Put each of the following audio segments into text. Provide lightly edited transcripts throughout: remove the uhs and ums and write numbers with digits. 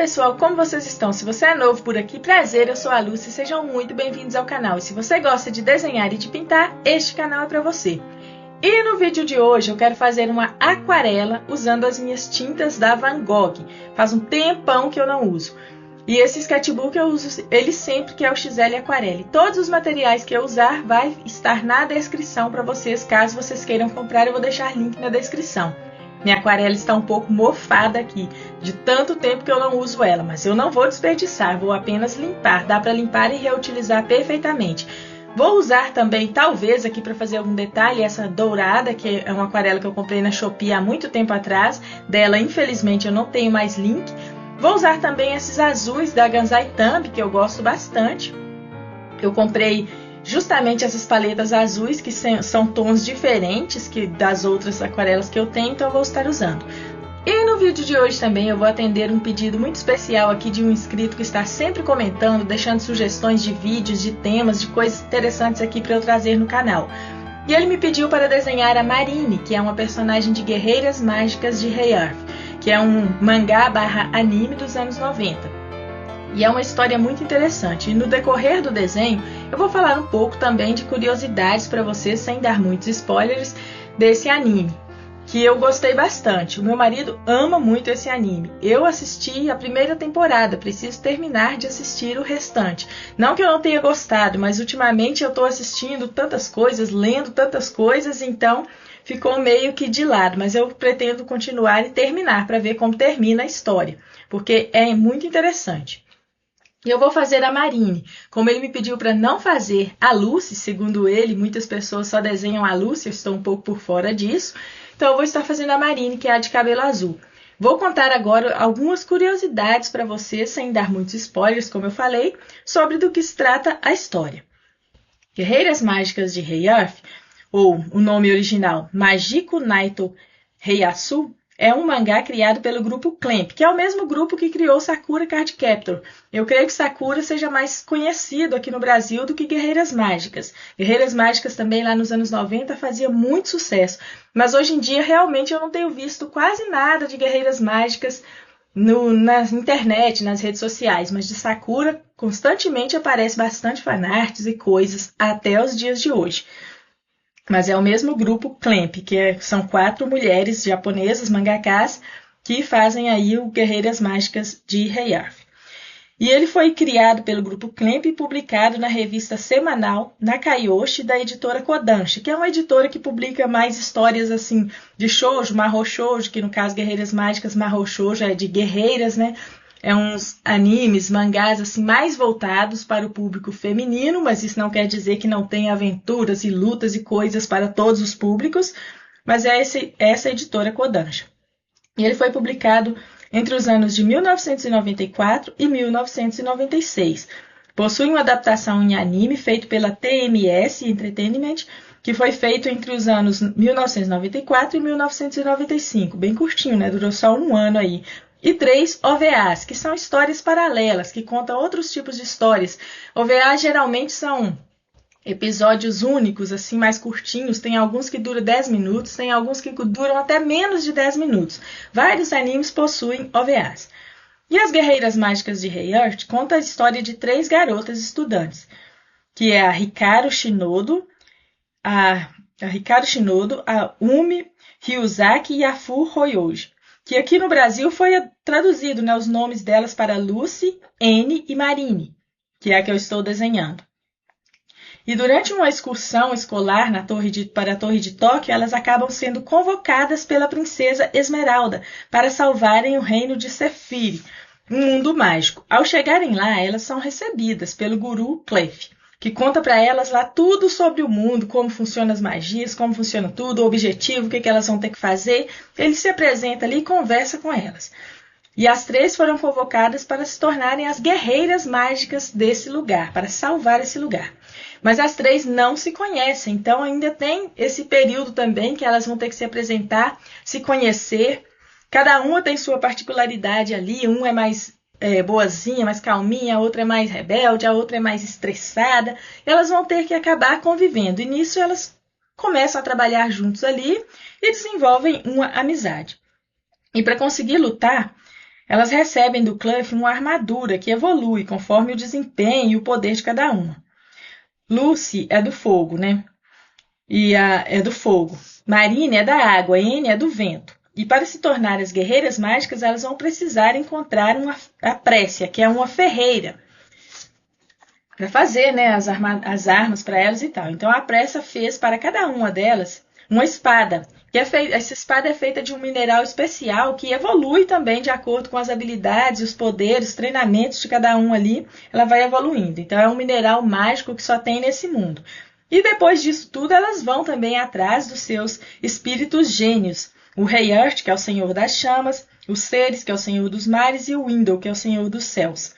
pessoal, como vocês estão? Se você é novo por aqui, prazer, eu sou a Lúcia e sejam muito bem-vindos ao canal. E se você gosta de desenhar e de pintar, este canal é para você. E no vídeo de hoje eu quero fazer uma aquarela usando as minhas tintas da Van Gogh. Faz um tempão que eu não uso. E esse sketchbook eu uso ele sempre, que é o XL Aquarelle. Todos os materiais que eu usar vai estar na descrição para vocês, caso vocês queiram comprar, eu vou deixar link na descrição. Minha aquarela está um pouco mofada aqui, de tanto tempo que eu não uso ela, mas eu não vou desperdiçar, vou apenas limpar. Dá para limpar e reutilizar perfeitamente. Vou usar também, talvez, aqui para fazer algum detalhe, essa dourada, que é uma aquarela que eu comprei na Shopee há muito tempo atrás. Dela, infelizmente, eu não tenho mais link. Vou usar também esses azuis da Gansai Thumb, que eu gosto bastante. Eu comprei justamente essas paletas azuis, que são tons diferentes das outras aquarelas que eu tenho, então eu vou estar usando. E no vídeo de hoje também eu vou atender um pedido muito especial aqui de um inscrito que está sempre comentando, deixando sugestões de vídeos, de temas, de coisas interessantes aqui para eu trazer no canal. E ele me pediu para desenhar a Marine, que é uma personagem de Guerreiras Mágicas de Rei Arthur, que é um mangá/anime dos anos 90. E é uma história muito interessante. E no decorrer do desenho, eu vou falar um pouco também de curiosidades para vocês, sem dar muitos spoilers, desse anime, que eu gostei bastante. O meu marido ama muito esse anime. Eu assisti a primeira temporada, preciso terminar de assistir o restante. Não que eu não tenha gostado, mas ultimamente eu estou assistindo tantas coisas, lendo tantas coisas, então ficou meio que de lado. Mas eu pretendo continuar e terminar para ver como termina a história, porque é muito interessante. E eu vou fazer a Marine. Como ele me pediu para não fazer a Lucy, segundo ele, muitas pessoas só desenham a Lucy, eu estou um pouco por fora disso. Então eu vou estar fazendo a Marine, que é a de cabelo azul. Vou contar agora algumas curiosidades para vocês, sem dar muitos spoilers, como eu falei, sobre do que se trata a história. Guerreiras Mágicas de Rei Arthur, ou o nome original Majiko Naito Heiatsu, é um mangá criado pelo grupo Clamp, que é o mesmo grupo que criou Sakura Card Captor. Eu creio que Sakura seja mais conhecido aqui no Brasil do que Guerreiras Mágicas. Guerreiras Mágicas também lá nos anos 90 fazia muito sucesso. Mas hoje em dia realmente eu não tenho visto quase nada de Guerreiras Mágicas na internet, nas redes sociais. Mas de Sakura constantemente aparece bastante fanarts e coisas até os dias de hoje. Mas é o mesmo grupo Clamp, que são 4 mulheres japonesas, mangakás, que fazem aí o Guerreiras Mágicas de Rei Arthur. E ele foi criado pelo grupo Clamp e publicado na revista semanal Nakayoshi, da editora Kodansha, que é uma editora que publica mais histórias assim de shoujo, mahou shoujo, que no caso Guerreiras Mágicas, mahou shoujo é de guerreiras, né? É uns animes, mangás assim mais voltados para o público feminino, mas isso não quer dizer que não tem aventuras e lutas e coisas para todos os públicos, mas é essa editora Kodansha. E ele foi publicado entre os anos de 1994 e 1996. Possui uma adaptação em anime feito pela TMS Entertainment, que foi feito entre os anos 1994 e 1995. Bem curtinho, né? Durou só um ano aí. E 3 OVAs, que são histórias paralelas, que contam outros tipos de histórias. OVAs geralmente são episódios únicos, assim, mais curtinhos. Tem alguns que duram 10 minutos, tem alguns que duram até menos de 10 minutos. Vários animes possuem OVAs. E as Guerreiras Mágicas de Rei Arthur conta a história de 3 garotas estudantes, que é a Hikaru Shinodo, a Umi Ryuzaki e a Fu Hoyoji. Que aqui no Brasil foi traduzido, né, os nomes delas para Lucy, Anne e Marine, que é a que eu estou desenhando. E durante uma excursão escolar para a Torre de Tóquio, elas acabam sendo convocadas pela princesa Esmeralda para salvarem o reino de Sephiri, um mundo mágico. Ao chegarem lá, elas são recebidas pelo guru Clef, que conta para elas lá tudo sobre o mundo, como funcionam as magias, como funciona tudo, o objetivo, o que elas vão ter que fazer. Ele se apresenta ali e conversa com elas. E as 3 foram convocadas para se tornarem as guerreiras mágicas desse lugar, para salvar esse lugar. Mas as 3 não se conhecem, então ainda tem esse período também que elas vão ter que se apresentar, se conhecer. Cada uma tem sua particularidade ali, uma é mais boazinha, mais calminha, a outra é mais rebelde, a outra é mais estressada. Elas vão ter que acabar convivendo. E nisso elas começam a trabalhar juntos ali e desenvolvem uma amizade. E para conseguir lutar, Elas recebem do Cluff uma armadura que evolui conforme o desempenho e o poder de cada uma. Lucy é do fogo, né? É do fogo. Marine é da água, Anne é do vento. E para se tornar as guerreiras mágicas, elas vão precisar encontrar a Précia, que é uma ferreira, para fazer, né, as armas para elas e tal. Então a Précia fez para cada uma delas uma espada. Essa espada é feita de um mineral especial que evolui também de acordo com as habilidades, os poderes, os treinamentos de cada um ali. Ela vai evoluindo. Então é um mineral mágico que só tem nesse mundo. E depois disso tudo, elas vão também atrás dos seus espíritos gênios. O Rei Earth, que é o Senhor das Chamas, o Ceres, que é o Senhor dos Mares, e o Windle, que é o Senhor dos Céus.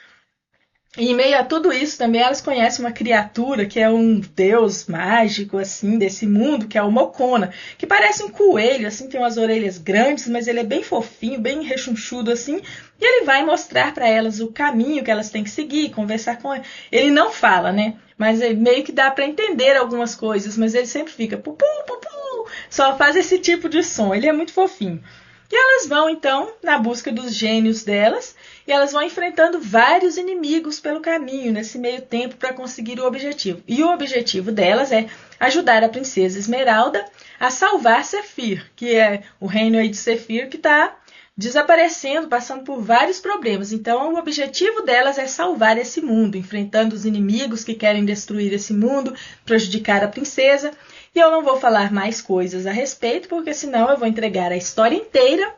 E em meio a tudo isso, também elas conhecem uma criatura que é um deus mágico, assim, desse mundo, que é o Mokona, que parece um coelho, assim, tem umas orelhas grandes, mas ele é bem fofinho, bem rechonchudo, assim, e ele vai mostrar para elas o caminho que elas têm que seguir, conversar com ele. Ele não fala, né? Mas meio que dá para entender algumas coisas, mas ele sempre fica pupu, pupu, só faz esse tipo de som, ele é muito fofinho. E elas vão, então, na busca dos gênios delas, e elas vão enfrentando vários inimigos pelo caminho, nesse meio tempo, para conseguir o objetivo. E o objetivo delas é ajudar a princesa Esmeralda a salvar Sefir, que é o reino aí de Sefir que está desaparecendo, passando por vários problemas. Então, o objetivo delas é salvar esse mundo, enfrentando os inimigos que querem destruir esse mundo, prejudicar a princesa. E eu não vou falar mais coisas a respeito, porque senão eu vou entregar a história inteira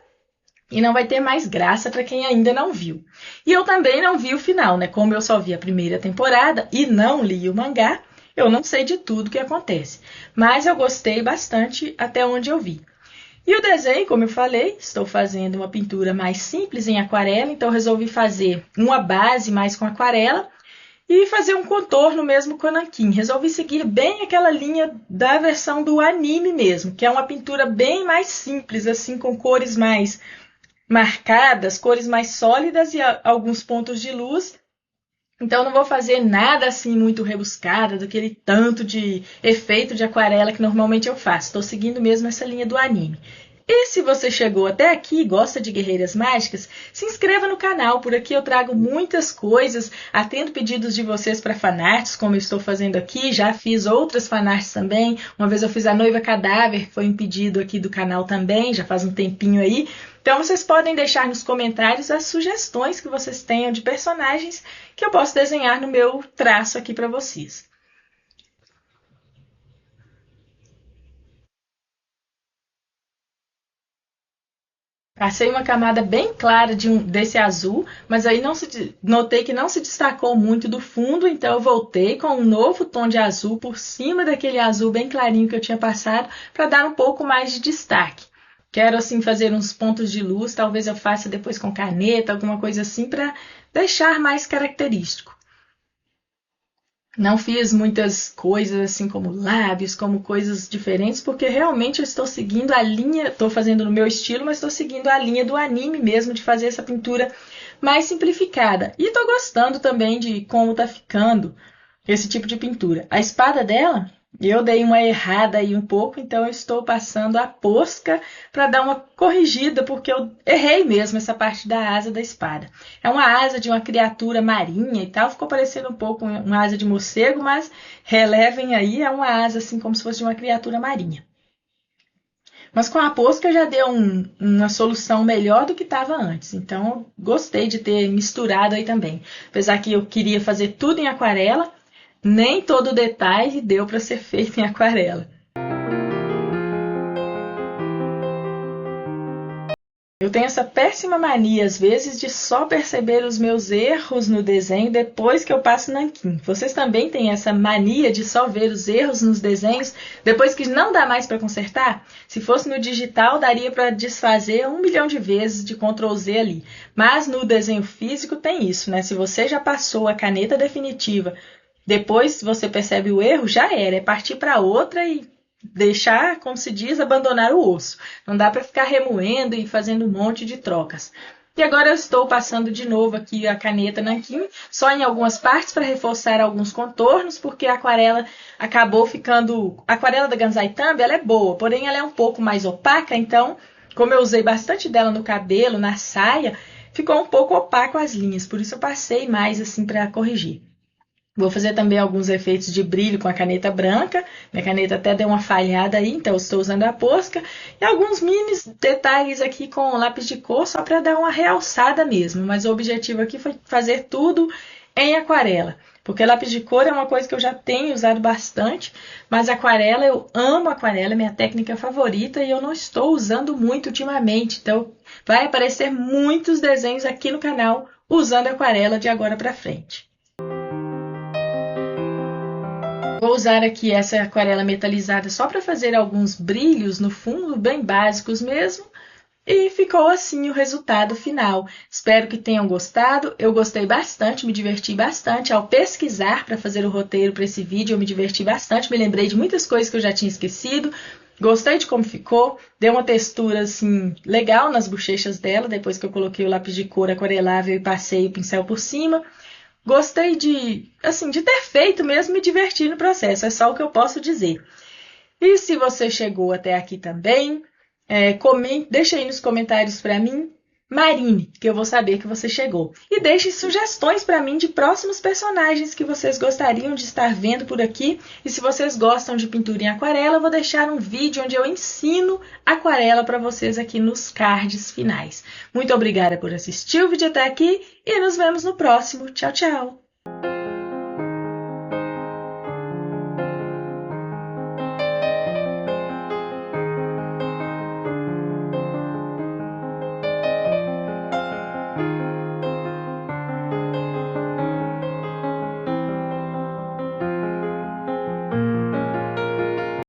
e não vai ter mais graça para quem ainda não viu. E eu também não vi o final, né? Como eu só vi a primeira temporada e não li o mangá, eu não sei de tudo que acontece. Mas eu gostei bastante até onde eu vi. E o desenho, como eu falei, estou fazendo uma pintura mais simples em aquarela, então resolvi fazer uma base mais com aquarela e fazer um contorno mesmo com nanquim. Resolvi seguir bem aquela linha da versão do anime mesmo, que é uma pintura bem mais simples, assim, com cores mais marcadas, cores mais sólidas e alguns pontos de luz. Então não vou fazer nada assim muito rebuscado, daquele tanto de efeito de aquarela que normalmente eu faço. Estou seguindo mesmo essa linha do anime. E se você chegou até aqui e gosta de Guerreiras Mágicas, se inscreva no canal. Por aqui eu trago muitas coisas, atendo pedidos de vocês para fanarts, como eu estou fazendo aqui. Já fiz outras fanarts também. Uma vez eu fiz a Noiva Cadáver, que foi um pedido aqui do canal também, já faz um tempinho aí. Então vocês podem deixar nos comentários as sugestões que vocês tenham de personagens que eu posso desenhar no meu traço aqui para vocês. Passei uma camada bem clara desse azul, mas aí notei que não se destacou muito do fundo, então eu voltei com um novo tom de azul por cima daquele azul bem clarinho que eu tinha passado, para dar um pouco mais de destaque. Quero assim fazer uns pontos de luz, talvez eu faça depois com caneta, alguma coisa assim, para deixar mais característico. Não fiz muitas coisas assim como lábios, como coisas diferentes, porque realmente eu estou seguindo a linha, estou fazendo no meu estilo, mas estou seguindo a linha do anime mesmo, de fazer essa pintura mais simplificada. E estou gostando também de como está ficando esse tipo de pintura. A espada dela, eu dei uma errada aí um pouco, então eu estou passando a posca para dar uma corrigida, porque eu errei mesmo essa parte da asa da espada. É uma asa de uma criatura marinha e tal, ficou parecendo um pouco uma asa de morcego, mas relevem aí, é uma asa assim como se fosse de uma criatura marinha. Mas com a posca já deu uma solução melhor do que estava antes, então gostei de ter misturado aí também. Apesar que eu queria fazer tudo em aquarela, nem todo detalhe deu para ser feito em aquarela. Eu tenho essa péssima mania, às vezes, de só perceber os meus erros no desenho depois que eu passo nanquim. Vocês também têm essa mania de só ver os erros nos desenhos depois que não dá mais para consertar? Se fosse no digital, daria para desfazer 1 milhão de vezes de Ctrl Z ali. Mas no desenho físico tem isso, né? Se você já passou a caneta definitiva, depois você percebe o erro, já era. É partir para outra e deixar, como se diz, abandonar o osso. Não dá para ficar remoendo e fazendo um monte de trocas. E agora eu estou passando de novo aqui a caneta nanquim, só em algumas partes para reforçar alguns contornos, porque a aquarela acabou ficando... A aquarela da Ganzai Thumb, ela é boa, porém ela é um pouco mais opaca, então, como eu usei bastante dela no cabelo, na saia, ficou um pouco opaco as linhas, por isso eu passei mais assim para corrigir. Vou fazer também alguns efeitos de brilho com a caneta branca. Minha caneta até deu uma falhada aí, então eu estou usando a Posca. E alguns mini detalhes aqui com lápis de cor, só para dar uma realçada mesmo. Mas o objetivo aqui foi fazer tudo em aquarela. Porque lápis de cor é uma coisa que eu já tenho usado bastante, mas aquarela, eu amo aquarela, é minha técnica favorita e eu não estou usando muito ultimamente. Então vai aparecer muitos desenhos aqui no canal usando aquarela de agora para frente. Vou usar aqui essa aquarela metalizada só para fazer alguns brilhos no fundo, bem básicos mesmo. E ficou assim o resultado final. Espero que tenham gostado. Eu gostei bastante, me diverti bastante ao pesquisar para fazer o roteiro para esse vídeo. Eu me diverti bastante, me lembrei de muitas coisas que eu já tinha esquecido. Gostei de como ficou. Deu uma textura assim legal nas bochechas dela, depois que eu coloquei o lápis de cor aquarelável e passei o pincel por cima. Gostei de ter feito mesmo, me divertir no processo, é só o que eu posso dizer. E se você chegou até aqui também, deixe aí nos comentários para mim, Marine, que eu vou saber que você chegou. E deixe sugestões para mim de próximos personagens que vocês gostariam de estar vendo por aqui. E se vocês gostam de pintura em aquarela, eu vou deixar um vídeo onde eu ensino aquarela para vocês aqui nos cards finais. Muito obrigada por assistir o vídeo até aqui e nos vemos no próximo. Tchau, tchau!